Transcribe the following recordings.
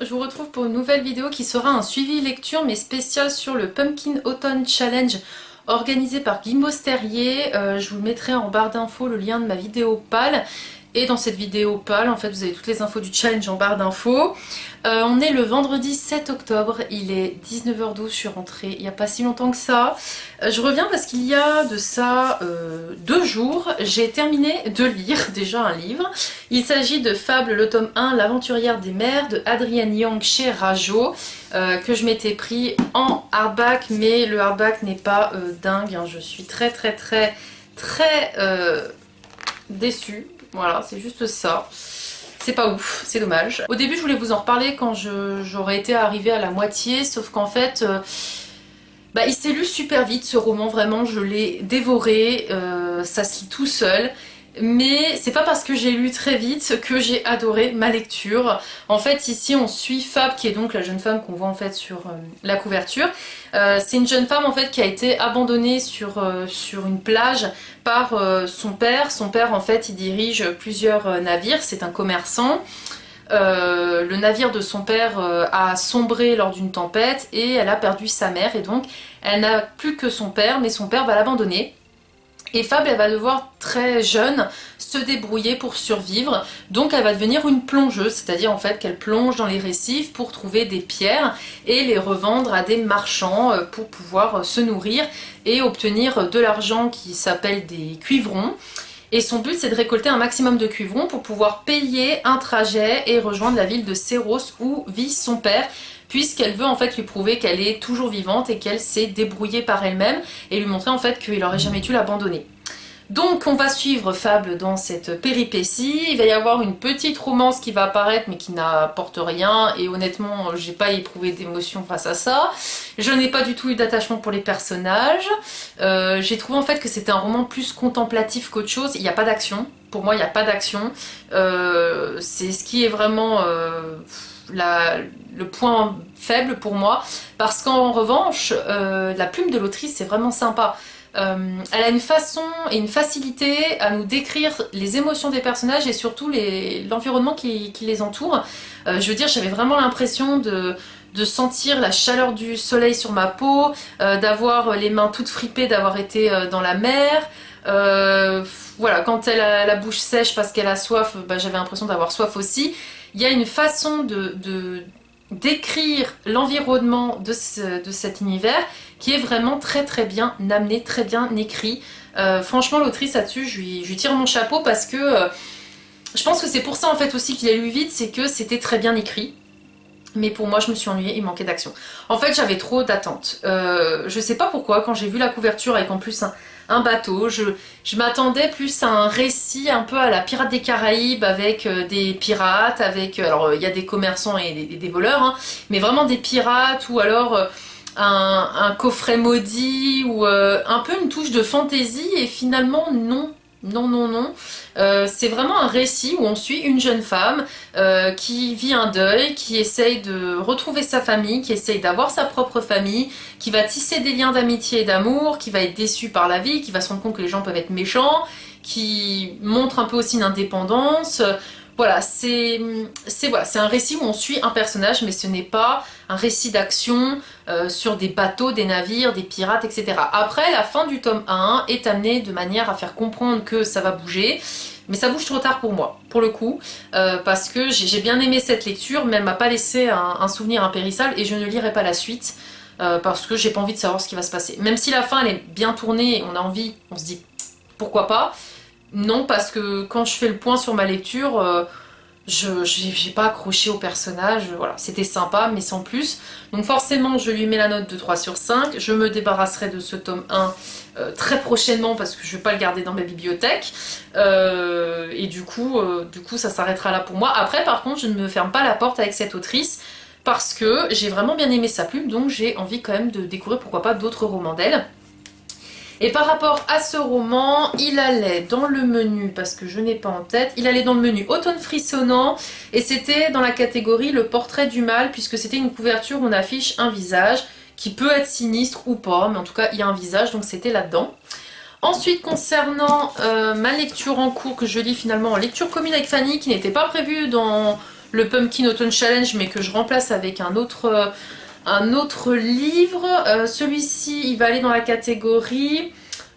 je vous retrouve pour une nouvelle vidéo qui sera un suivi lecture mais spécial sur le Pumpkin Autumn Challenge organisé par Guy Mosterier. Je vous mettrai en barre d'infos le lien de ma vidéo pâle. Et dans cette vidéo pâle, en fait, vous avez toutes les infos du challenge en barre d'infos. On est le vendredi 7 octobre, il est 19h12, je suis rentrée il n'y a pas si longtemps que ça. Je reviens parce qu'il y a de ça 2 jours, j'ai terminé de lire déjà un livre. Il s'agit de Fable, le tome 1, L'aventurière des mers de Adrienne Young chez Rajo, que je m'étais pris en hardback, mais le hardback n'est pas dingue, hein. Je suis très déçue. Voilà, c'est juste ça. C'est pas ouf, c'est dommage. Au début, je voulais vous en reparler quand j'aurais été arrivée à la moitié, sauf qu'en fait, il s'est lu super vite ce roman, vraiment, je l'ai dévoré, ça se lit tout seul. Mais c'est pas parce que j'ai lu très vite que j'ai adoré ma lecture. En fait, ici, on suit Fab, qui est donc la jeune femme qu'on voit en fait sur la couverture. C'est une jeune femme en fait qui a été abandonnée sur une plage par son père. Son père en fait, il dirige plusieurs navires, c'est un commerçant. Le navire de son père a sombré lors d'une tempête et elle a perdu sa mère et donc elle n'a plus que son père, mais son père va l'abandonner. Et Fab, elle va devoir très jeune se débrouiller pour survivre, donc elle va devenir une plongeuse, c'est-à-dire en fait qu'elle plonge dans les récifs pour trouver des pierres et les revendre à des marchands pour pouvoir se nourrir et obtenir de l'argent qui s'appelle des cuivrons. Et son but, c'est de récolter un maximum de cuivrons pour pouvoir payer un trajet et rejoindre la ville de Serros où vit son père, puisqu'elle veut en fait lui prouver qu'elle est toujours vivante et qu'elle s'est débrouillée par elle-même et lui montrer en fait qu'il n'aurait jamais dû l'abandonner. Donc on va suivre Fable dans cette péripétie, il va y avoir une petite romance qui va apparaître mais qui n'apporte rien et honnêtement j'ai pas éprouvé d'émotion face à ça. Je n'ai pas du tout eu d'attachement pour les personnages, j'ai trouvé en fait que c'était un roman plus contemplatif qu'autre chose, il n'y a pas d'action, pour moi il n'y a pas d'action, c'est ce qui est vraiment le point faible pour moi, parce qu'en revanche la plume de l'autrice c'est vraiment sympa. Elle a une façon et une facilité à nous décrire les émotions des personnages et surtout l'environnement qui les entoure. Je veux dire, j'avais vraiment l'impression de sentir la chaleur du soleil sur ma peau, d'avoir les mains toutes fripées, d'avoir été dans la mer. Voilà, quand elle a la bouche sèche parce qu'elle a soif, j'avais l'impression d'avoir soif aussi. Il y a une façon de décrire l'environnement de cet univers qui est vraiment très bien amené, très bien écrit. Franchement, l'autrice là-dessus, je lui tire mon chapeau parce que je pense que c'est pour ça en fait aussi qu'il a lu vite, c'est que c'était très bien écrit. Mais pour moi, je me suis ennuyée, il manquait d'action. En fait, j'avais trop d'attentes. Je sais pas pourquoi, quand j'ai vu la couverture avec en plus un bateau, je m'attendais plus à un récit un peu à la Pirates des Caraïbes avec des pirates, avec... alors, il y a des commerçants et des voleurs, hein, mais vraiment des pirates ou alors... un coffret maudit ou un peu une touche de fantaisie et finalement non. C'est vraiment un récit où on suit une jeune femme qui vit un deuil, qui essaye de retrouver sa famille, qui essaye d'avoir sa propre famille, qui va tisser des liens d'amitié et d'amour, qui va être déçue par la vie, qui va se rendre compte que les gens peuvent être méchants, qui montre un peu aussi une indépendance. Voilà, c'est un récit où on suit un personnage, mais ce n'est pas un récit d'action sur des bateaux, des navires, des pirates, etc. Après, la fin du tome 1 est amenée de manière à faire comprendre que ça va bouger, mais ça bouge trop tard pour moi, pour le coup, parce que j'ai bien aimé cette lecture, mais elle m'a pas laissé un souvenir impérissable et je ne lirai pas la suite, parce que j'ai pas envie de savoir ce qui va se passer. Même si la fin elle est bien tournée, on a envie, on se dit pourquoi pas. Non, parce que quand je fais le point sur ma lecture, j'ai pas accroché au personnage, voilà, c'était sympa, mais sans plus. Donc forcément, je lui mets la note de 3 sur 5, je me débarrasserai de ce tome 1 très prochainement, parce que je vais pas le garder dans ma bibliothèque, et du coup, ça s'arrêtera là pour moi. Après, par contre, je ne me ferme pas la porte avec cette autrice, parce que j'ai vraiment bien aimé sa plume, donc j'ai envie quand même de découvrir, pourquoi pas, d'autres romans d'elle. Et par rapport à ce roman, il allait dans le menu, parce que je n'ai pas en tête, il allait dans le menu Automne frissonnant, et c'était dans la catégorie le portrait du mal, puisque c'était une couverture où on affiche un visage, qui peut être sinistre ou pas, mais en tout cas il y a un visage, donc c'était là-dedans. Ensuite, concernant ma lecture en cours, que je lis finalement en lecture commune avec Fanny, qui n'était pas prévue dans le Pumpkin Autumn Challenge, mais que je remplace avec un autre livre. Celui-ci, il va aller dans la catégorie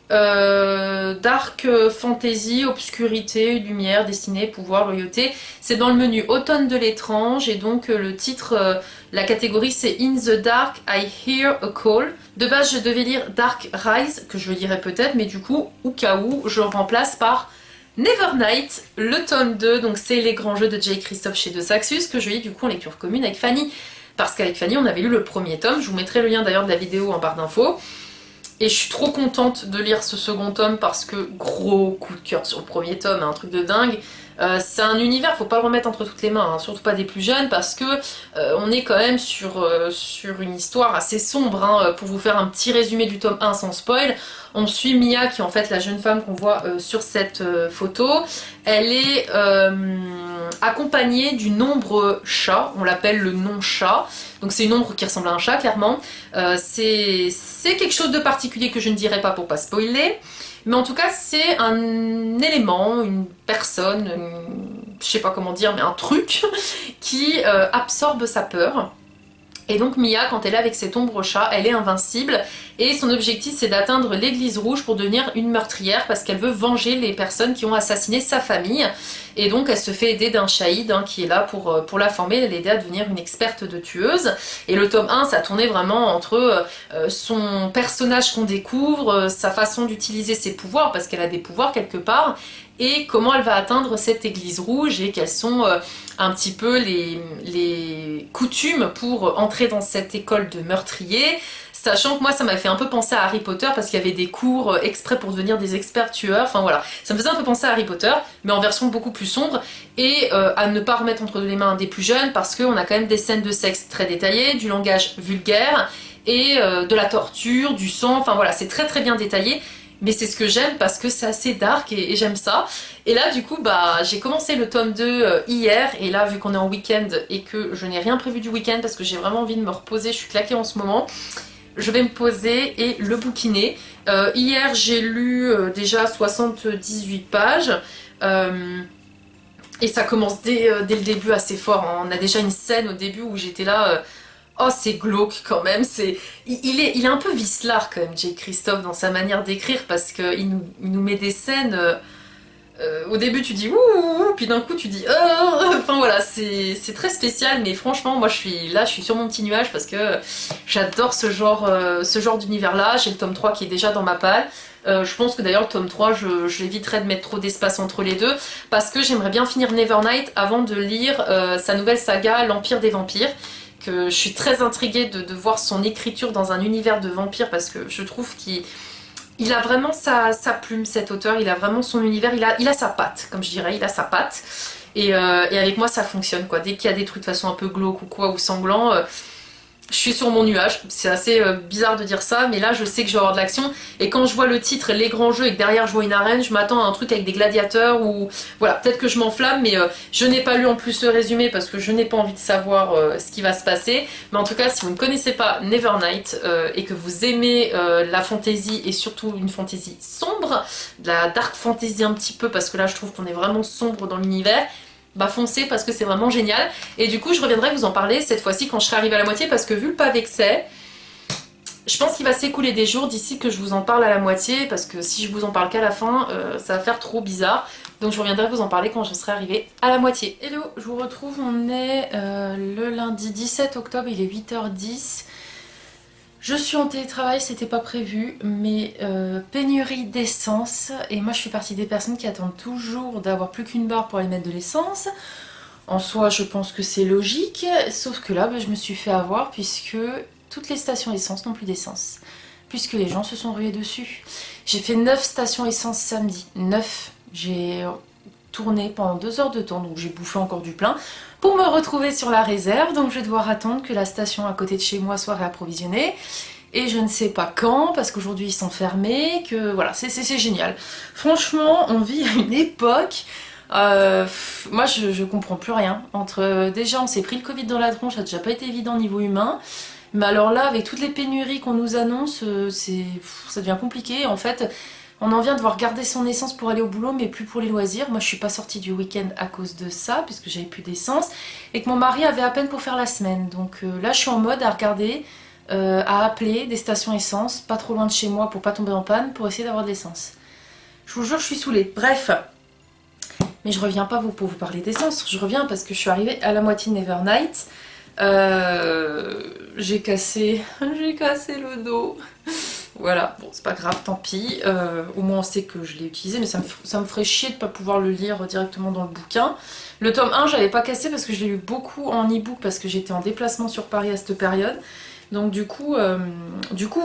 dark fantasy, obscurité, lumière, destinée, pouvoir, loyauté. C'est dans le menu Automne de l'étrange et donc le titre, la catégorie c'est In the Dark, I Hear a Call. De base je devais lire Dark Rise, que je lirai peut-être, mais du coup, au cas où, je le remplace par Nevernight, le tome 2, donc c'est les grands jeux de J. Christophe chez De Saxus, que je lis du coup en lecture commune avec Fanny, parce qu'avec Fanny on avait lu le premier tome, je vous mettrai le lien d'ailleurs de la vidéo en barre d'infos. Et je suis trop contente de lire ce second tome parce que gros coup de cœur sur le premier tome, un truc de dingue. C'est un univers, faut pas le remettre entre toutes les mains, hein, surtout pas des plus jeunes, parce que on est quand même sur une histoire assez sombre. Hein. Pour vous faire un petit résumé du tome 1 sans spoil, on suit Mia, qui est en fait la jeune femme qu'on voit sur cette photo. Elle est accompagnée d'une ombre chat, on l'appelle le non-chat. Donc c'est une ombre qui ressemble à un chat, clairement. C'est quelque chose de particulier que je ne dirai pas pour pas spoiler. Mais en tout cas, c'est un élément, une personne, je sais pas comment dire, mais un truc qui absorbe sa peur. Et donc Mia, quand elle est avec cette ombre chat, elle est invincible et son objectif c'est d'atteindre l'église rouge pour devenir une meurtrière parce qu'elle veut venger les personnes qui ont assassiné sa famille. Et donc elle se fait aider d'un shahid qui est là pour la former, l'aider à devenir une experte de tueuse. Et le tome 1, ça tournait vraiment entre son personnage qu'on découvre, sa façon d'utiliser ses pouvoirs, parce qu'elle a des pouvoirs quelque part, et comment elle va atteindre cette église rouge et quelles sont un petit peu les coutumes pour entrer dans cette école de meurtriers. Sachant que moi ça m'a fait un peu penser à Harry Potter parce qu'il y avait des cours exprès pour devenir des experts tueurs, enfin voilà, ça me faisait un peu penser à Harry Potter mais en version beaucoup plus sombre et à ne pas remettre entre les mains des plus jeunes parce qu'on a quand même des scènes de sexe très détaillées, du langage vulgaire et de la torture, du sang, enfin voilà, c'est très très bien détaillé. Mais c'est ce que j'aime parce que c'est assez dark et j'aime ça. Et là du coup bah j'ai commencé le tome 2 hier et là vu qu'on est en week-end et que je n'ai rien prévu du week-end parce que j'ai vraiment envie de me reposer, je suis claquée en ce moment, je vais me poser et le bouquiner. Hier j'ai lu déjà 78 pages et ça commence dès le début assez fort. Hein. On a déjà une scène au début où j'étais là... Oh, c'est glauque quand même, il est un peu vicelard quand même, J. Christophe, dans sa manière d'écrire, parce qu'il nous met des scènes... au début tu dis ouh, puis d'un coup tu dis oh, enfin voilà, c'est très spécial, mais franchement moi je suis sur mon petit nuage parce que j'adore ce genre d'univers-là. J'ai le tome 3 qui est déjà dans ma palle. Je pense que d'ailleurs le tome 3 je éviterai de mettre trop d'espace entre les deux parce que j'aimerais bien finir Nevernight avant de lire sa nouvelle saga L'Empire des Vampires. Que je suis très intriguée de voir son écriture dans un univers de vampires parce que je trouve qu'il a vraiment sa plume, cet auteur, il a vraiment son univers, il a sa patte, comme je dirais, il a sa patte. Et avec moi ça fonctionne quoi. Dès qu'il y a des trucs de façon un peu glauque ou quoi, ou sanglant, je suis sur mon nuage. C'est assez bizarre de dire ça, mais là je sais que je vais avoir de l'action. Et quand je vois le titre Les Grands Jeux et que derrière je vois une arène, je m'attends à un truc avec des gladiateurs ou... Voilà, peut-être que je m'enflamme, mais je n'ai pas lu en plus le résumé parce que je n'ai pas envie de savoir ce qui va se passer. Mais en tout cas, si vous ne connaissez pas Nevernight et que vous aimez la fantasy et surtout une fantasy sombre, de la dark fantasy un petit peu, parce que là je trouve qu'on est vraiment sombre dans l'univers, bah foncez parce que c'est vraiment génial. Et du coup je reviendrai vous en parler cette fois-ci quand je serai arrivée à la moitié parce que vu le pavé que c'est, je pense qu'il va s'écouler des jours d'ici que je vous en parle à la moitié parce que si je vous en parle qu'à la fin, ça va faire trop bizarre. Donc je reviendrai vous en parler quand je serai arrivée à la moitié. Hello, je vous retrouve, on est le lundi 17 octobre, il est 8h10. Je suis en télétravail, c'était pas prévu, mais pénurie d'essence. Et moi je fais partie des personnes qui attendent toujours d'avoir plus qu'une barre pour aller mettre de l'essence. En soi, je pense que c'est logique, sauf que là, bah, je me suis fait avoir puisque toutes les stations essence n'ont plus d'essence. Puisque les gens se sont rués dessus. J'ai fait 9 stations essence samedi. 9. J'ai tourné pendant 2 heures de temps, donc j'ai bouffé encore du plein pour me retrouver sur la réserve. Donc je vais devoir attendre que la station à côté de chez moi soit réapprovisionnée. Et je ne sais pas quand, parce qu'aujourd'hui ils sont fermés, que voilà, c'est génial. Franchement, on vit à une époque... moi je comprends plus rien. Déjà on s'est pris le Covid dans la tronche, ça a déjà pas été évident niveau humain. Mais alors là, avec toutes les pénuries qu'on nous annonce, ça devient compliqué. En fait, on en vient de devoir garder son essence pour aller au boulot, mais plus pour les loisirs. Moi, je suis pas sortie du week-end à cause de ça, puisque j'avais plus d'essence, et que mon mari avait à peine pour faire la semaine. Donc là, je suis en mode à regarder, à appeler des stations essence, pas trop loin de chez moi pour pas tomber en panne, pour essayer d'avoir de l'essence. Je vous jure, je suis saoulée. Bref, mais je reviens pas pour vous parler d'essence, je reviens parce que je suis arrivée à la moitié de Nevernight. J'ai cassé le dos. Voilà, bon c'est pas grave, tant pis. Au moins on sait que je l'ai utilisé, mais ça me ferait chier de pas pouvoir le lire directement dans le bouquin. Le tome 1 j'avais pas cassé parce que je l'ai lu beaucoup en e-book parce que j'étais en déplacement sur Paris à cette période. Donc du coup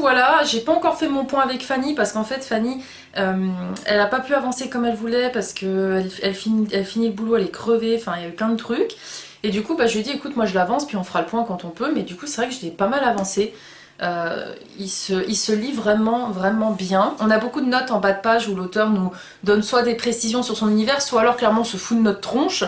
voilà, j'ai pas encore fait mon point avec Fanny parce qu'en fait Fanny, elle a pas pu avancer comme elle voulait parce que elle finit le boulot, elle est crevée, enfin il y a eu plein de trucs. Et du coup je lui ai dit écoute moi je l'avance puis on fera le point quand on peut, mais du coup c'est vrai que je l'ai pas mal avancé. Il se lit vraiment vraiment bien. On a beaucoup de notes en bas de page où l'auteur nous donne soit des précisions sur son univers, soit alors clairement on se fout de notre tronche.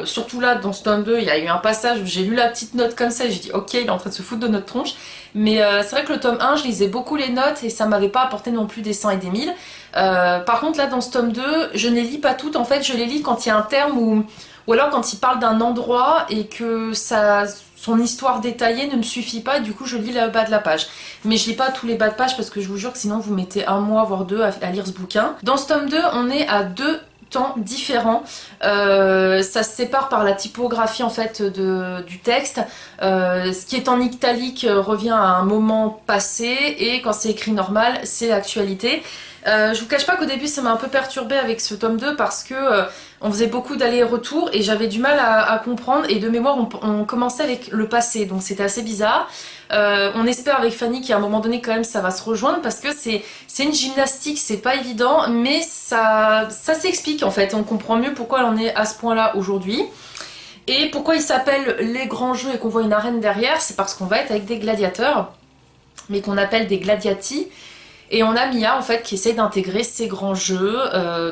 Surtout là dans ce tome 2 il y a eu un passage où j'ai lu la petite note comme ça et j'ai dit ok il est en train de se foutre de notre tronche, mais c'est vrai que le tome 1 je lisais beaucoup les notes et ça m'avait pas apporté non plus des 100 et des 1000. Par contre là dans ce tome 2 je ne les lis pas toutes, en fait je les lis quand il y a un terme ou alors quand il parle d'un endroit et que son histoire détaillée ne me suffit pas, et du coup je lis le bas de la page. Mais je lis pas tous les bas de page parce que je vous jure que sinon vous mettez un mois voire deux à lire ce bouquin. Dans ce tome 2 on est à deux temps différents. Ça se sépare par la typographie en fait du texte. Ce qui est en italique revient à un moment passé et quand c'est écrit normal c'est actualité. Je vous cache pas qu'au début ça m'a un peu perturbée avec ce tome 2 parce que on faisait beaucoup d'allers-retours et j'avais du mal à comprendre, et de mémoire on commençait avec le passé donc c'était assez bizarre. On espère avec Fanny qu'à un moment donné quand même ça va se rejoindre parce que c'est une gymnastique, c'est pas évident, mais ça s'explique en fait, on comprend mieux pourquoi elle en est à ce point là aujourd'hui. Et pourquoi il s'appelle les grands jeux et qu'on voit une arène derrière, c'est parce qu'on va être avec des gladiateurs, mais qu'on appelle des gladiati. Et on a Mia en fait qui essaie d'intégrer ces grands jeux,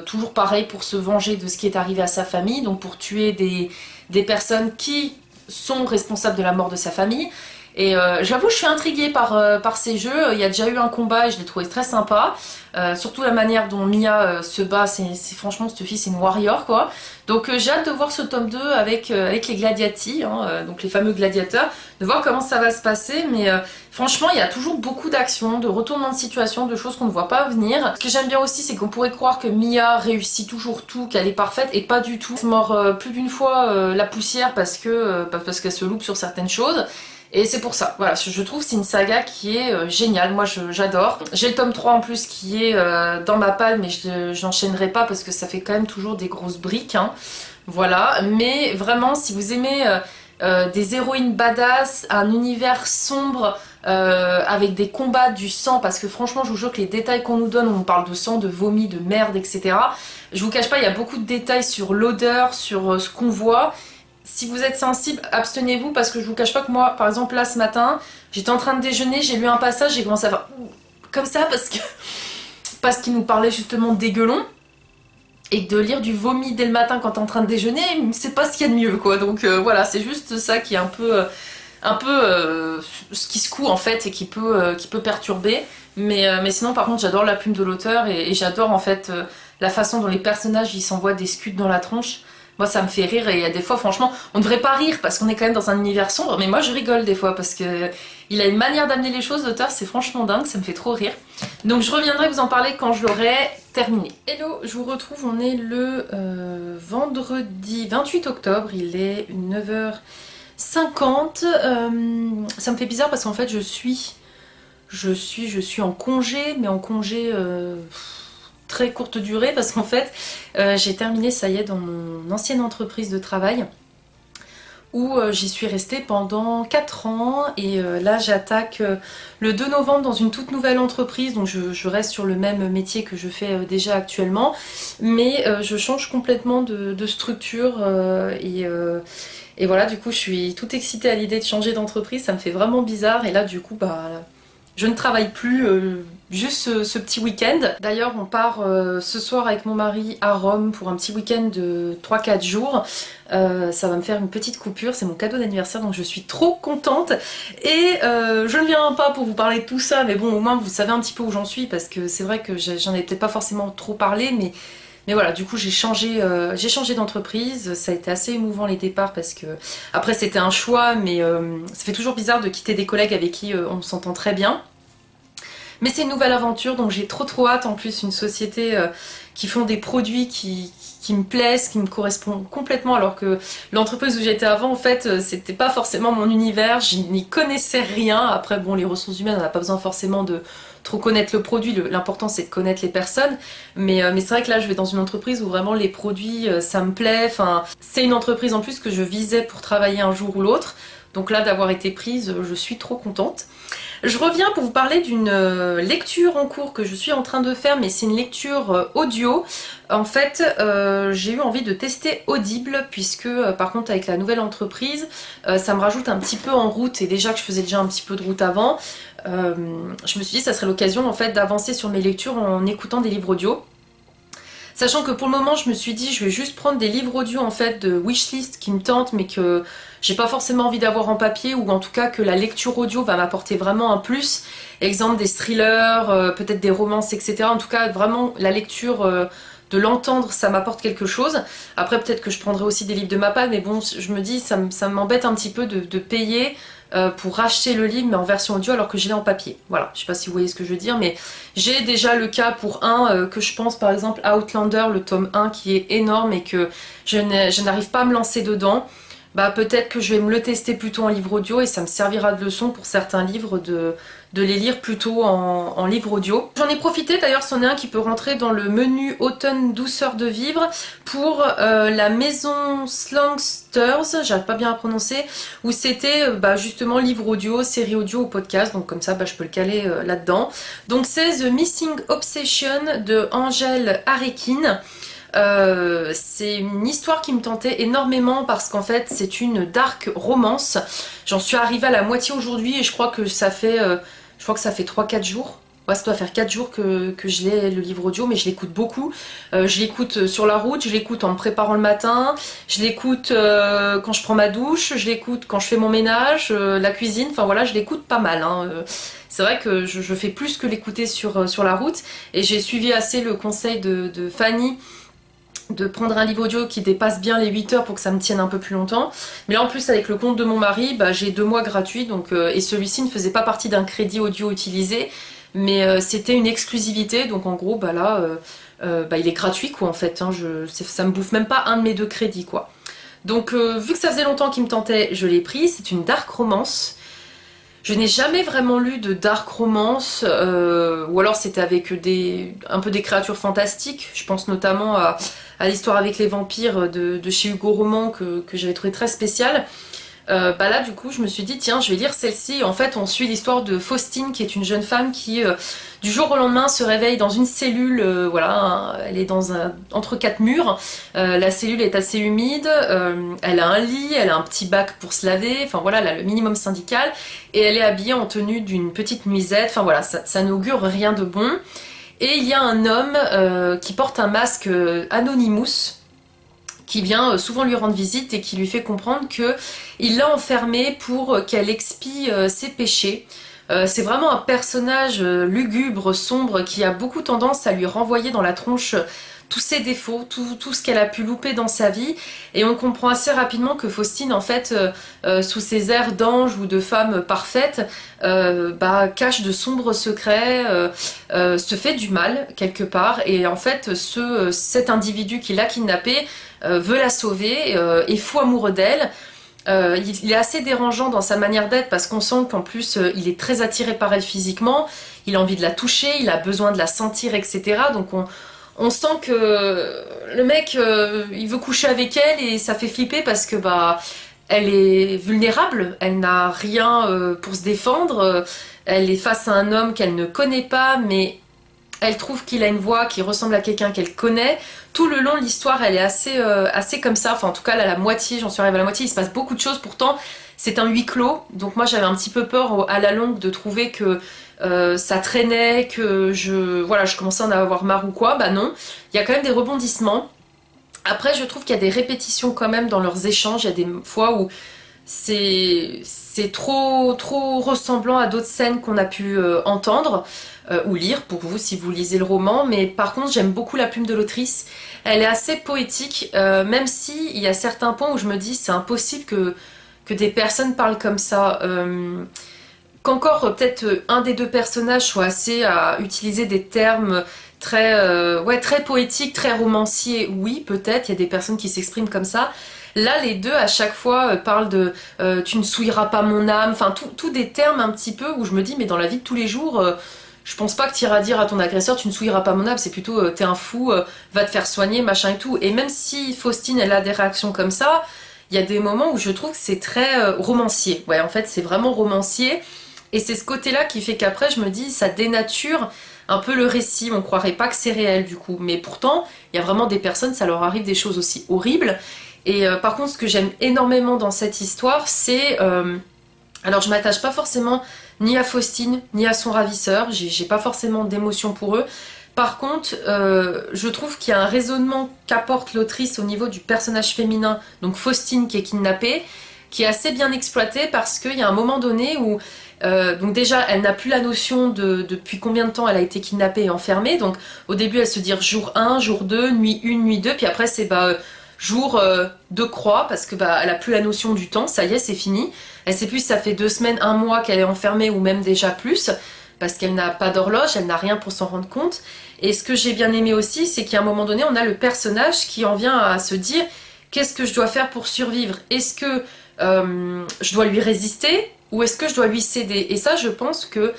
toujours pareil pour se venger de ce qui est arrivé à sa famille, donc pour tuer des personnes qui sont responsables de la mort de sa famille. Et j'avoue je suis intriguée par ces jeux, il y a déjà eu un combat et je l'ai trouvé très sympa. Surtout la manière dont Mia se bat, c'est franchement cette fille c'est une warrior quoi. Donc j'ai hâte de voir ce tome 2 avec les gladiati, hein, donc les fameux gladiateurs, de voir comment ça va se passer, mais franchement il y a toujours beaucoup d'actions, de retournements de situation, de choses qu'on ne voit pas venir. Ce que j'aime bien aussi c'est qu'on pourrait croire que Mia réussit toujours tout, qu'elle est parfaite, et pas du tout. Elle se mord plus d'une fois la poussière parce qu'elle se loupe sur certaines choses. Et c'est pour ça, voilà, je trouve que c'est une saga qui est géniale, moi j'adore. J'ai le tome 3 en plus qui est dans ma palle, mais je n'enchaînerai pas parce que ça fait quand même toujours des grosses briques, hein. Voilà, mais vraiment si vous aimez des héroïnes badass, un univers sombre, avec des combats, du sang, parce que franchement je vous jure que les détails qu'on nous donne, on nous parle de sang, de vomi, de merde, etc. Je vous cache pas, il y a beaucoup de détails sur l'odeur, sur ce qu'on voit. Si vous êtes sensible, abstenez-vous parce que je vous cache pas que moi, par exemple là ce matin, j'étais en train de déjeuner, j'ai lu un passage, j'ai commencé à faire comme ça parce qu'il nous parlait justement des gueulons, et que de lire du vomi dès le matin quand t'es en train de déjeuner, c'est pas ce qu'il y a de mieux quoi. Donc voilà, c'est juste ça qui est un peu ce qui secoue en fait et qui peut perturber. Mais sinon par contre j'adore la plume de l'auteur et j'adore en fait la façon dont les personnages ils s'envoient des scuds dans la tronche. Moi ça me fait rire, et il y a des fois franchement on ne devrait pas rire parce qu'on est quand même dans un univers sombre, mais moi je rigole des fois parce que il a une manière d'amener les choses, l'auteur, c'est franchement dingue, ça me fait trop rire. Donc je reviendrai vous en parler quand je l'aurai terminé. Hello, je vous retrouve, on est le vendredi 28 octobre, il est 9h50. Ça me fait bizarre parce qu'en fait je suis en congé, mais en congé très courte durée parce qu'en fait j'ai terminé ça y est dans mon ancienne entreprise de travail où j'y suis restée pendant 4 ans, et là j'attaque le 2 novembre dans une toute nouvelle entreprise, donc je reste sur le même métier que je fais déjà actuellement, mais je change complètement de structure et voilà, du coup je suis toute excitée à l'idée de changer d'entreprise, ça me fait vraiment bizarre, et là du coup bah Je ne travaille plus juste ce petit week-end. D'ailleurs, on part ce soir avec mon mari à Rome pour un petit week-end de 3-4 jours. Ça va me faire une petite coupure, c'est mon cadeau d'anniversaire, donc je suis trop contente. Et je ne viens pas pour vous parler de tout ça, mais bon, au moins vous savez un petit peu où j'en suis, parce que c'est vrai que j'en avais peut-être pas forcément trop parlé, mais voilà, du coup j'ai changé d'entreprise. Ça a été assez émouvant les départs, parce que après c'était un choix, mais ça fait toujours bizarre de quitter des collègues avec qui on s'entend très bien. Mais c'est une nouvelle aventure, donc j'ai trop hâte. En plus, une société qui font des produits qui me plaisent, qui me correspondent complètement, alors que l'entreprise où j'étais avant, en fait, c'était pas forcément mon univers, je n'y connaissais rien. Après, bon, les ressources humaines, on n'a pas besoin forcément de trop connaître le produit, l'important c'est de connaître les personnes, mais c'est vrai que là je vais dans une entreprise où vraiment les produits ça me plaît, enfin, c'est une entreprise en plus que je visais pour travailler un jour ou l'autre, donc là d'avoir été prise, je suis trop contente. Je reviens pour vous parler d'une lecture en cours que je suis en train de faire, mais c'est une lecture audio. En fait, j'ai eu envie de tester Audible, puisque par contre avec la nouvelle entreprise, ça me rajoute un petit peu en route, et déjà que je faisais déjà un petit peu de route avant, je me suis dit que ça serait l'occasion en fait d'avancer sur mes lectures en écoutant des livres audio. Sachant que pour le moment, je me suis dit, je vais juste prendre des livres audio en fait de wishlist qui me tentent, mais que j'ai pas forcément envie d'avoir en papier, ou en tout cas que la lecture audio va m'apporter vraiment un plus. Exemple des thrillers, peut-être des romances, etc. En tout cas, vraiment la lecture, de l'entendre, ça m'apporte quelque chose. Après, peut-être que je prendrai aussi des livres de ma part, mais bon, je me dis, ça m'embête un petit peu de payer pour racheter le livre mais en version audio alors que je l'ai en papier. Voilà, je sais pas si vous voyez ce que je veux dire, mais j'ai déjà le cas pour un que je pense, par exemple Outlander, le tome 1 qui est énorme et que je n'arrive pas à me lancer dedans. Bah peut-être que je vais me le tester plutôt en livre audio, et ça me servira de leçon pour certains livres de les lire plutôt en livre audio. J'en ai profité, d'ailleurs c'en est un qui peut rentrer dans le menu automne douceur de vivre pour la maison Slangsters, j'arrive pas bien à prononcer, où c'était justement livre audio, série audio ou podcast, donc comme ça je peux le caler là-dedans. Donc c'est The Missing Obsession de Angèle Arekin. C'est une histoire qui me tentait énormément parce qu'en fait c'est une dark romance. J'en suis arrivée à la moitié aujourd'hui et je crois que ça fait 3-4 jours. Ouais, ça doit faire 4 jours que je l'ai, le livre audio, mais je l'écoute beaucoup. Je l'écoute sur la route, je l'écoute en me préparant le matin, je l'écoute quand je prends ma douche, je l'écoute quand je fais mon ménage, la cuisine, enfin voilà, je l'écoute pas mal, hein. C'est vrai que je fais plus que l'écouter sur la route, et j'ai suivi assez le conseil de Fanny de prendre un livre audio qui dépasse bien les 8 heures pour que ça me tienne un peu plus longtemps. Mais là en plus avec le compte de mon mari, j'ai 2 mois gratuits, donc, et celui-ci ne faisait pas partie d'un crédit audio utilisé, mais c'était une exclusivité, donc en gros il est gratuit quoi en fait, hein, ça me bouffe même pas un de mes 2 crédits quoi. Donc vu que ça faisait longtemps qu'il me tentait, je l'ai pris. C'est une dark romance. Je n'ai jamais vraiment lu de dark romance, ou alors c'était avec un peu des créatures fantastiques. Je pense notamment à l'histoire avec les vampires de chez Hugo Roman que j'avais trouvé très spéciale. Là du coup je me suis dit tiens je vais lire celle-ci. En fait on suit l'histoire de Faustine, qui est une jeune femme qui du jour au lendemain se réveille dans une cellule, elle est entre 4 murs, la cellule est assez humide, elle a un lit, elle a un petit bac pour se laver, enfin voilà, elle a le minimum syndical, et elle est habillée en tenue d'une petite nuisette, enfin voilà, ça n'augure rien de bon. Et il y a un homme qui porte un masque Anonymous, qui vient souvent lui rendre visite et qui lui fait comprendre que il l'a enfermée pour qu'elle expie ses péchés. C'est vraiment un personnage lugubre, sombre, qui a beaucoup tendance à lui renvoyer dans la tronche tous ses défauts, tout ce qu'elle a pu louper dans sa vie, et on comprend assez rapidement que Faustine en fait sous ses airs d'ange ou de femme parfaite cache de sombres secrets, se fait du mal quelque part, et en fait cet individu qui l'a kidnappée veut la sauver, est fou amoureux d'elle. Il est assez dérangeant dans sa manière d'être parce qu'on sent qu'en plus il est très attiré par elle physiquement, il a envie de la toucher, il a besoin de la sentir, etc. Donc on sent que le mec il veut coucher avec elle, et ça fait flipper parce que elle est vulnérable, elle n'a rien pour se défendre, elle est face à un homme qu'elle ne connaît pas, mais elle trouve qu'il a une voix qui ressemble à quelqu'un qu'elle connaît. Tout le long de l'histoire, elle est assez comme ça. Enfin, en tout cas, là, la moitié, j'en suis arrivée à la moitié, il se passe beaucoup de choses. Pourtant, c'est un huis clos, donc moi j'avais un petit peu peur à la longue de trouver que ça traînait, que je commençais à en avoir marre ou quoi. Bah non, il y a quand même des rebondissements. Après, je trouve qu'il y a des répétitions quand même dans leurs échanges. Il y a des fois où c'est trop ressemblant à d'autres scènes qu'on a pu entendre ou lire pour vous si vous lisez le roman. Mais par contre, j'aime beaucoup la plume de l'autrice. Elle est assez poétique, même si il y a certains points où je me dis c'est impossible que des personnes parlent comme ça. Qu'encore peut-être un des deux personnages soit assez à utiliser des termes très poétiques, très romanciers, oui, peut-être, il y a des personnes qui s'expriment comme ça. Là, les deux, à chaque fois, parlent de tu ne souilleras pas mon âme, enfin, tout des termes un petit peu où je me dis, mais dans la vie de tous les jours, je pense pas que tu iras dire à ton agresseur tu ne souilleras pas mon âme, c'est plutôt t'es un fou, va te faire soigner, machin et tout. Et même si Faustine, elle a des réactions comme ça, il y a des moments où je trouve que c'est très romancier. Ouais, en fait, c'est vraiment romancier. Et c'est ce côté-là qui fait qu'après, je me dis, ça dénature un peu le récit. On croirait pas que c'est réel du coup. Mais pourtant, il y a vraiment des personnes, ça leur arrive des choses aussi horribles. Et par contre, ce que j'aime énormément dans cette histoire, c'est... alors, je m'attache pas forcément ni à Faustine, ni à son ravisseur. J'ai pas forcément d'émotion pour eux. Par contre, je trouve qu'il y a un raisonnement qu'apporte l'autrice au niveau du personnage féminin, donc Faustine qui est kidnappée, qui est assez bien exploité parce qu'il y a un moment donné où donc déjà, elle n'a plus la notion de depuis combien de temps elle a été kidnappée et enfermée. Donc au début, elle se dit jour 1, jour 2, nuit 1, nuit 2. Puis après, c'est jour de croix parce que elle a plus la notion du temps. Ça y est, c'est fini. Elle sait plus si ça fait 2 semaines, 1 mois qu'elle est enfermée ou même déjà plus. Parce qu'elle n'a pas d'horloge, elle n'a rien pour s'en rendre compte. Et ce que j'ai bien aimé aussi, c'est qu'à un moment donné, on a le personnage qui en vient à se dire qu'est-ce que je dois faire pour survivre? Est-ce que je dois lui résister ou est-ce que je dois lui céder? Et ça, je pense que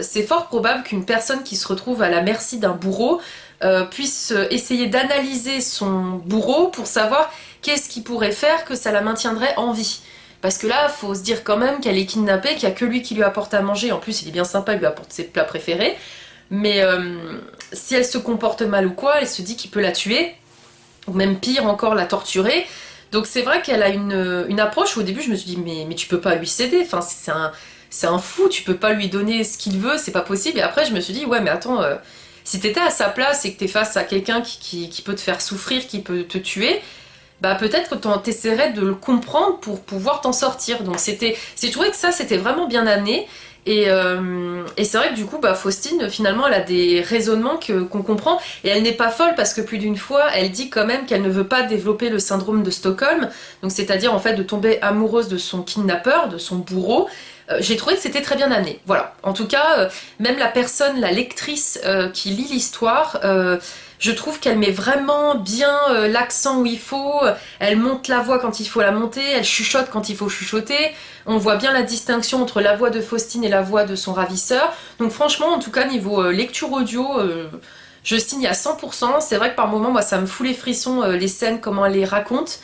c'est fort probable qu'une personne qui se retrouve à la merci d'un bourreau puisse essayer d'analyser son bourreau pour savoir qu'est-ce qui pourrait faire que ça la maintiendrait en vie. Parce que là, faut se dire quand même qu'elle est kidnappée, qu'il n'y a que lui qui lui apporte à manger. En plus, il est bien sympa, il lui apporte ses plats préférés. Mais si elle se comporte mal ou quoi, elle se dit qu'il peut la tuer, ou même pire encore, la torturer. Donc c'est vrai qu'elle a une approche où au début je me suis dit mais tu peux pas lui céder, enfin c'est un fou, tu peux pas lui donner ce qu'il veut, c'est pas possible. Et après je me suis dit ouais mais attends, si t'étais à sa place et que t'es face à quelqu'un qui peut te faire souffrir, qui peut te tuer, bah peut-être que t'essaierais de le comprendre pour pouvoir t'en sortir. Donc j'ai trouvé que ça c'était vraiment bien amené. Et c'est vrai que du coup, Faustine, finalement, elle a des raisonnements qu'on comprend. Et elle n'est pas folle parce que plus d'une fois, elle dit quand même qu'elle ne veut pas développer le syndrome de Stockholm. Donc c'est-à-dire en fait de tomber amoureuse de son kidnappeur, de son bourreau. J'ai trouvé que c'était très bien amené. Voilà. En tout cas, même la personne, la lectrice qui lit l'histoire, je trouve qu'elle met vraiment bien l'accent où il faut. Elle monte la voix quand il faut la monter. Elle chuchote quand il faut chuchoter. On voit bien la distinction entre la voix de Faustine et la voix de son ravisseur. Donc franchement, en tout cas, niveau lecture audio, je signe à 100%. C'est vrai que par moments, moi, ça me fout les frissons, les scènes, comment elle les raconte.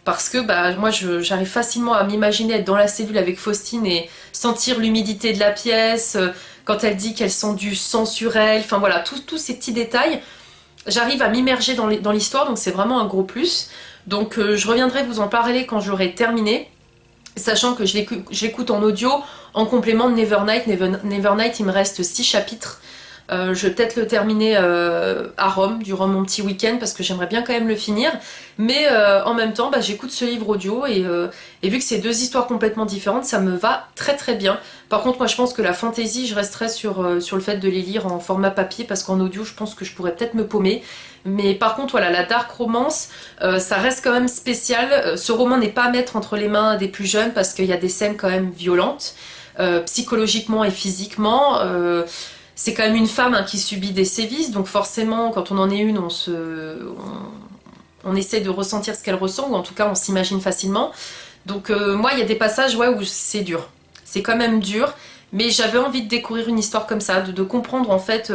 Parce que moi j'arrive facilement à m'imaginer être dans la cellule avec Faustine et sentir l'humidité de la pièce, quand elle dit qu'elle sent du sang sur elle, enfin voilà, tous ces petits détails, j'arrive à m'immerger dans l'histoire, donc c'est vraiment un gros plus. Donc je reviendrai vous en parler quand j'aurai terminé, sachant que je l'écoute en audio en complément de Nevernight. Nevernight, il me reste 6 chapitres. Je vais peut-être le terminer à Rome, durant mon petit week-end, parce que j'aimerais bien quand même le finir. Mais en même temps, j'écoute ce livre audio et vu que c'est 2 histoires complètement différentes, ça me va très très bien. Par contre, moi je pense que la fantasy, je resterai sur le fait de les lire en format papier, parce qu'en audio, je pense que je pourrais peut-être me paumer. Mais par contre, voilà, la dark romance, ça reste quand même spécial. Ce roman n'est pas à mettre entre les mains des plus jeunes, parce qu'il y a des scènes quand même violentes, psychologiquement et physiquement. C'est quand même une femme qui subit des sévices, donc forcément, quand on en est une, on essaie de ressentir ce qu'elle ressent, ou en tout cas, on s'imagine facilement. Donc moi, il y a des passages où c'est dur. C'est quand même dur, mais j'avais envie de découvrir une histoire comme ça, de comprendre en fait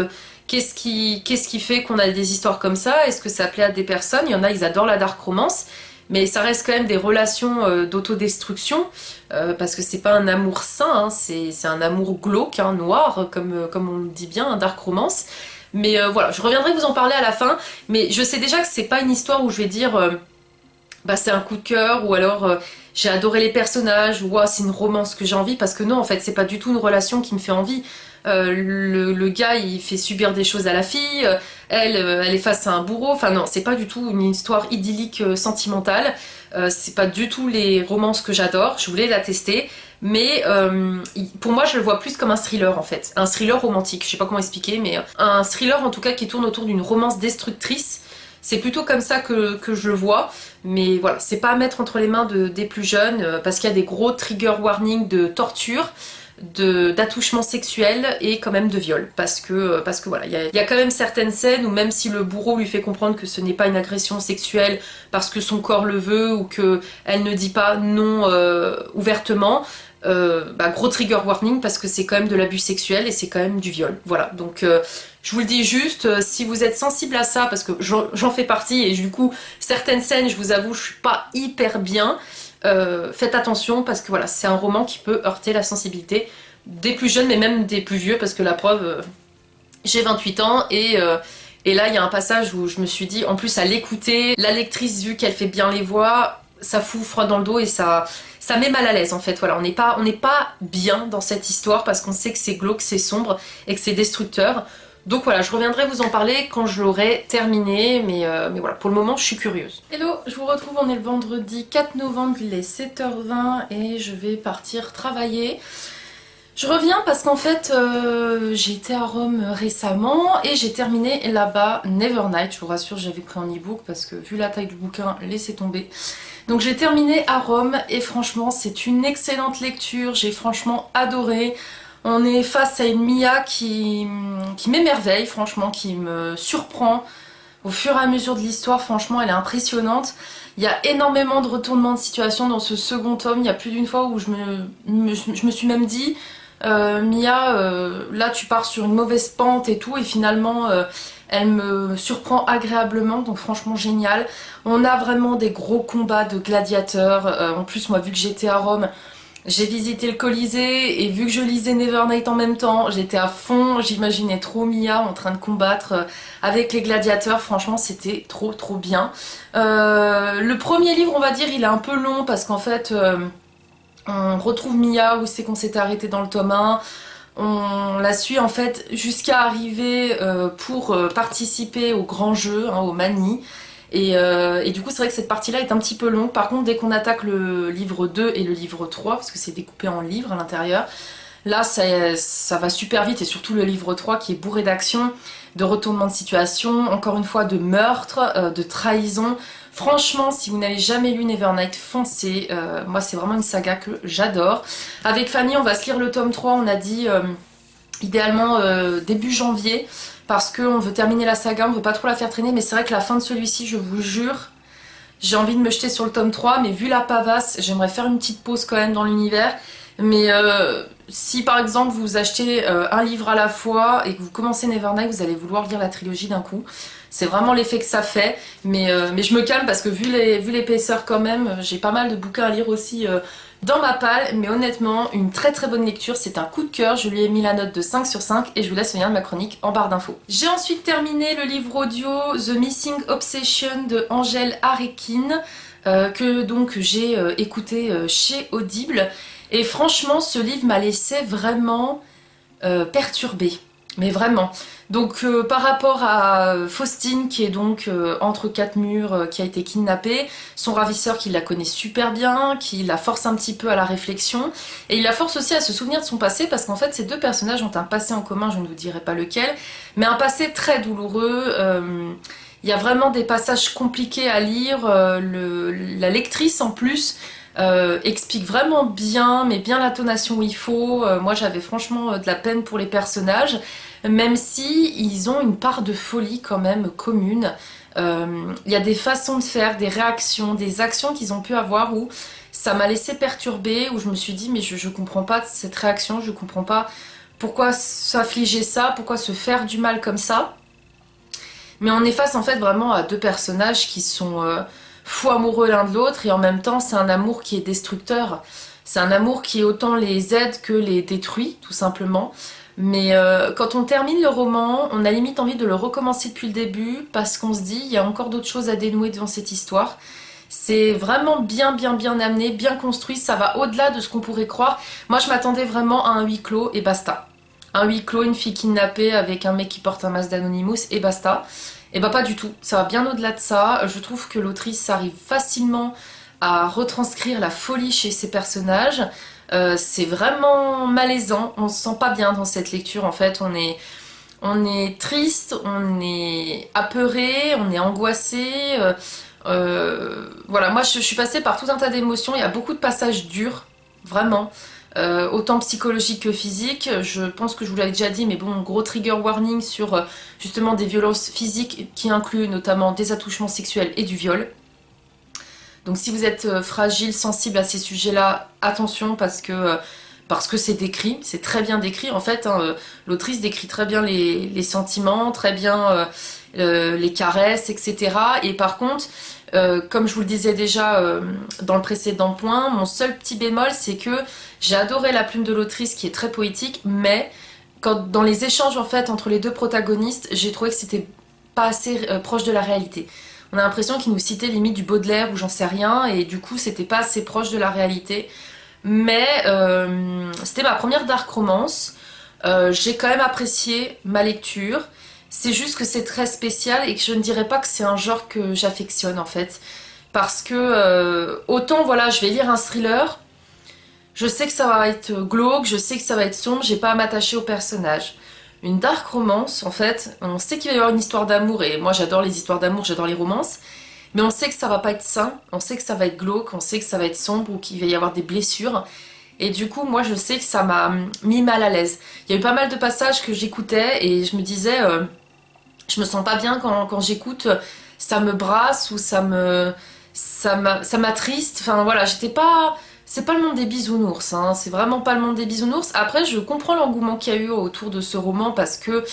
qu'est-ce qui fait qu'on a des histoires comme ça. Est-ce que ça plaît à des personnes? Il y en a, ils adorent la dark romance. Mais ça reste quand même des relations d'autodestruction, parce que c'est pas un amour sain, c'est un amour glauque, noir, comme on le dit bien, un dark romance. Mais voilà, je reviendrai vous en parler à la fin, mais je sais déjà que c'est pas une histoire où je vais dire c'est un coup de cœur, ou alors j'ai adoré les personnages, ou oh, c'est une romance que j'ai envie, parce que non, en fait, c'est pas du tout une relation qui me fait envie. Le gars, il fait subir des choses à la fille, elle est face à un bourreau, enfin non, c'est pas du tout une histoire idyllique sentimentale, c'est pas du tout les romances que j'adore, je voulais la tester, mais pour moi, je le vois plus comme un thriller en fait, un thriller romantique, je sais pas comment expliquer, mais un thriller en tout cas qui tourne autour d'une romance destructrice. C'est plutôt comme ça que je le vois, mais voilà, c'est pas à mettre entre les mains des plus jeunes, parce qu'il y a des gros trigger warnings de torture, d'attouchement sexuel et quand même de viol, parce que voilà, il y a quand même certaines scènes où même si le bourreau lui fait comprendre que ce n'est pas une agression sexuelle parce que son corps le veut ou que elle ne dit pas non ouvertement, gros trigger warning parce que c'est quand même de l'abus sexuel et c'est quand même du viol. Voilà, donc je vous le dis juste, si vous êtes sensible à ça, parce que j'en fais partie et du coup certaines scènes, je vous avoue, je suis pas hyper bien, faites attention parce que voilà, c'est un roman qui peut heurter la sensibilité des plus jeunes mais même des plus vieux, parce que la preuve, j'ai 28 ans et là il y a un passage où je me suis dit, en plus à l'écouter, la lectrice vu qu'elle fait bien les voix, ça fout froid dans le dos et ça met mal à l'aise en fait. Voilà, on n'est pas bien dans cette histoire parce qu'on sait que c'est glauque, c'est sombre et que c'est destructeur. Donc voilà, je reviendrai vous en parler quand je l'aurai terminé, mais voilà, pour le moment je suis curieuse. Hello, je vous retrouve, on est le vendredi 4 novembre, il est 7h20 et je vais partir travailler. Je reviens parce qu'en fait, j'ai été à Rome récemment et j'ai terminé là-bas Nevernight. Je vous rassure, j'avais pris en e-book parce que vu la taille du bouquin, laissez tomber. Donc j'ai terminé à Rome et franchement, c'est une excellente lecture, j'ai franchement adoré. On est face à une Mia qui m'émerveille, franchement, qui me surprend au fur et à mesure de l'histoire. Franchement, elle est impressionnante. Il y a énormément de retournements de situation dans ce second tome. Il y a plus d'une fois où je me suis même dit... Mia, là tu pars sur une mauvaise pente et tout, et finalement elle me surprend agréablement, donc franchement génial. On a vraiment des gros combats de gladiateurs. En plus moi, vu que j'étais à Rome, j'ai visité le Colisée et vu que je lisais Nevernight en même temps, j'étais à fond, j'imaginais trop Mia en train de combattre avec les gladiateurs. Franchement c'était trop bien. Le premier livre, on va dire, il est un peu long parce qu'en fait on retrouve Mia où c'est qu'on s'était arrêté dans le tome 1. On la suit en fait jusqu'à arriver pour participer au grand jeu, hein, au Mani. Et du coup c'est vrai que cette partie là est un petit peu longue. Par contre dès qu'on attaque le livre 2 et le livre 3, parce que c'est découpé en livres à l'intérieur, là ça va super vite, et surtout le livre 3 qui est bourré d'action, de retournement de situation, encore une fois de meurtre, de trahison. Franchement, si vous n'avez jamais lu Nevernight, foncez. Moi c'est vraiment une saga que j'adore. Avec Fanny on va se lire le tome 3, on a dit idéalement début janvier, parce qu'on veut terminer la saga, on veut pas trop la faire traîner, mais c'est vrai que la fin de celui-ci, je vous jure, j'ai envie de me jeter sur le tome 3, mais vu la pavasse, j'aimerais faire une petite pause quand même dans l'univers. Mais si par exemple vous achetez un livre à la fois et que vous commencez Nevernight, vous allez vouloir lire la trilogie d'un coup. C'est vraiment l'effet que ça fait, mais je me calme parce que vu l'épaisseur quand même, j'ai pas mal de bouquins à lire aussi dans ma palle, mais honnêtement, une très bonne lecture, c'est un coup de cœur, je lui ai mis la note de 5 sur 5 et je vous laisse le lien de ma chronique en barre d'infos. J'ai ensuite terminé le livre audio The Missing Obsession de Angèle Arekin, que donc j'ai écouté chez Audible, et franchement ce livre m'a laissé vraiment perturbée. Mais vraiment. Donc par rapport à Faustine qui est donc entre quatre murs, qui a été kidnappée, son ravisseur qui la connaît super bien, qui la force un petit peu à la réflexion, et il la force aussi à se souvenir de son passé, parce qu'en fait ces deux personnages ont un passé en commun, je ne vous dirai pas lequel, mais un passé très douloureux. Il y a vraiment des passages compliqués à lire, la lectrice en plus explique vraiment bien, mais bien l'intonation où il faut. Moi j'avais franchement de la peine pour les personnages, même si ils ont une part de folie quand même commune. Il y a des façons de faire, des réactions, des actions qu'ils ont pu avoir où ça m'a laissé perturber, où je me suis dit mais je comprends pas cette réaction, je comprends pas pourquoi s'affliger ça, pourquoi se faire du mal comme ça. Mais on est face en fait vraiment à deux personnages qui sont fous amoureux l'un de l'autre, et en même temps c'est un amour qui est destructeur. C'est un amour qui autant les aide que les détruit, tout simplement. Mais quand on termine le roman, on a limite envie de le recommencer depuis le début, parce qu'on se dit il y a encore d'autres choses à dénouer devant cette histoire. C'est vraiment bien amené, bien construit, ça va au-delà de ce qu'on pourrait croire. Moi je m'attendais vraiment à un huis clos et basta. Un huis clos, une fille kidnappée avec un mec qui porte un masque d'Anonymous et basta. Et bah pas du tout, ça va bien au-delà de ça. Je trouve que l'autrice arrive facilement à retranscrire la folie chez ses personnages. C'est vraiment malaisant, on se sent pas bien dans cette lecture en fait, on est triste, on est apeuré, on est angoissé. Voilà, moi je suis passée par tout un tas d'émotions, il y a beaucoup de passages durs, vraiment. Autant psychologique que physique, je pense que je vous l'avais déjà dit, mais bon, gros trigger warning sur justement des violences physiques qui incluent notamment des attouchements sexuels et du viol. Donc si vous êtes fragile, sensible à ces sujets-là, attention parce que c'est décrit, c'est très bien décrit en fait. Hein, l'autrice décrit très bien les sentiments, très bien les caresses, etc. Et par contre, comme je vous le disais déjà dans le précédent point, mon seul petit bémol, c'est que j'ai adoré la plume de l'autrice qui est très poétique, mais dans les échanges en fait entre les deux protagonistes, j'ai trouvé que c'était pas assez proche de la réalité. On a l'impression qu'il nous citait limite du Baudelaire ou j'en sais rien, et du coup c'était pas assez proche de la réalité. Mais c'était ma première dark romance. J'ai quand même apprécié ma lecture. C'est juste que c'est très spécial et que je ne dirais pas que c'est un genre que j'affectionne en fait. Parce que autant voilà, je vais lire un thriller, je sais que ça va être glauque, je sais que ça va être sombre, j'ai pas à m'attacher au personnage. Une dark romance, en fait, on sait qu'il va y avoir une histoire d'amour, et moi j'adore les histoires d'amour, j'adore les romances, mais on sait que ça va pas être sain, on sait que ça va être glauque, on sait que ça va être sombre, ou qu'il va y avoir des blessures, et du coup, moi je sais que ça m'a mis mal à l'aise. Il y a eu pas mal de passages que j'écoutais, et je me disais, je me sens pas bien quand j'écoute, ça me brasse, ou ça m'attriste, enfin voilà, j'étais pas... C'est pas le monde des bisounours, hein. C'est vraiment pas le monde des bisounours. Après, je comprends l'engouement qu'il y a eu autour de ce roman parce que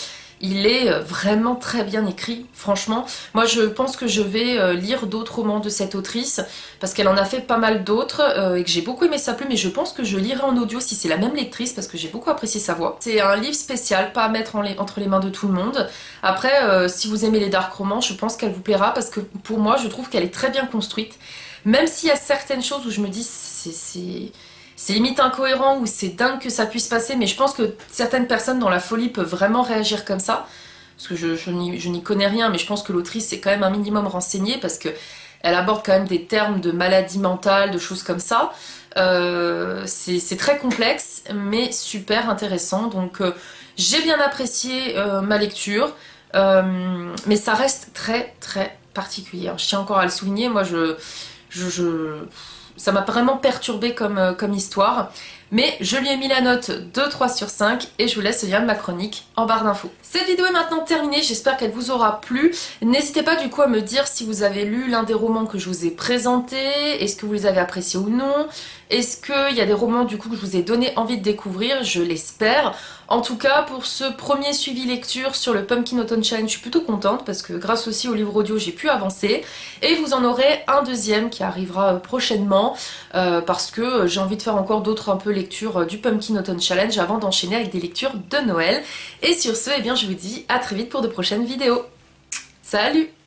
il est vraiment très bien écrit, franchement. Moi, je pense que je vais lire d'autres romans de cette autrice parce qu'elle en a fait pas mal d'autres et que j'ai beaucoup aimé sa plume et je pense que je lirai en audio si c'est la même lectrice parce que j'ai beaucoup apprécié sa voix. C'est un livre spécial, pas à mettre entre les mains de tout le monde. Après, si vous aimez les dark romans, je pense qu'elle vous plaira parce que pour moi, je trouve qu'elle est très bien construite. Même s'il y a certaines choses où je me dis c'est limite incohérent ou c'est dingue que ça puisse passer, mais je pense que certaines personnes dans la folie peuvent vraiment réagir comme ça. Parce que je n'y connais rien, mais je pense que l'autrice est quand même un minimum renseignée parce que elle aborde quand même des termes de maladie mentale, de choses comme ça. C'est très complexe, mais super intéressant. Donc j'ai bien apprécié ma lecture, mais ça reste très particulier. Je tiens encore à le souligner, moi ça m'a vraiment perturbée comme histoire. Mais je lui ai mis la note de 3 sur 5 et je vous laisse le lien de ma chronique en barre d'infos. Cette vidéo est maintenant terminée, j'espère qu'elle vous aura plu. N'hésitez pas du coup à me dire si vous avez lu l'un des romans que je vous ai présentés, est-ce que vous les avez appréciés ou non, est-ce qu'il y a des romans du coup que je vous ai donné envie de découvrir, je l'espère. En tout cas, pour ce premier suivi lecture sur le Pumpkin Autumn Challenge, je suis plutôt contente parce que grâce aussi au livre audio, j'ai pu avancer. Et vous en aurez un deuxième qui arrivera prochainement parce que j'ai envie de faire encore d'autres un peu lectures du Pumpkin Autumn Challenge avant d'enchaîner avec des lectures de Noël. Et sur ce, eh bien, je vous dis à très vite pour de prochaines vidéos. Salut!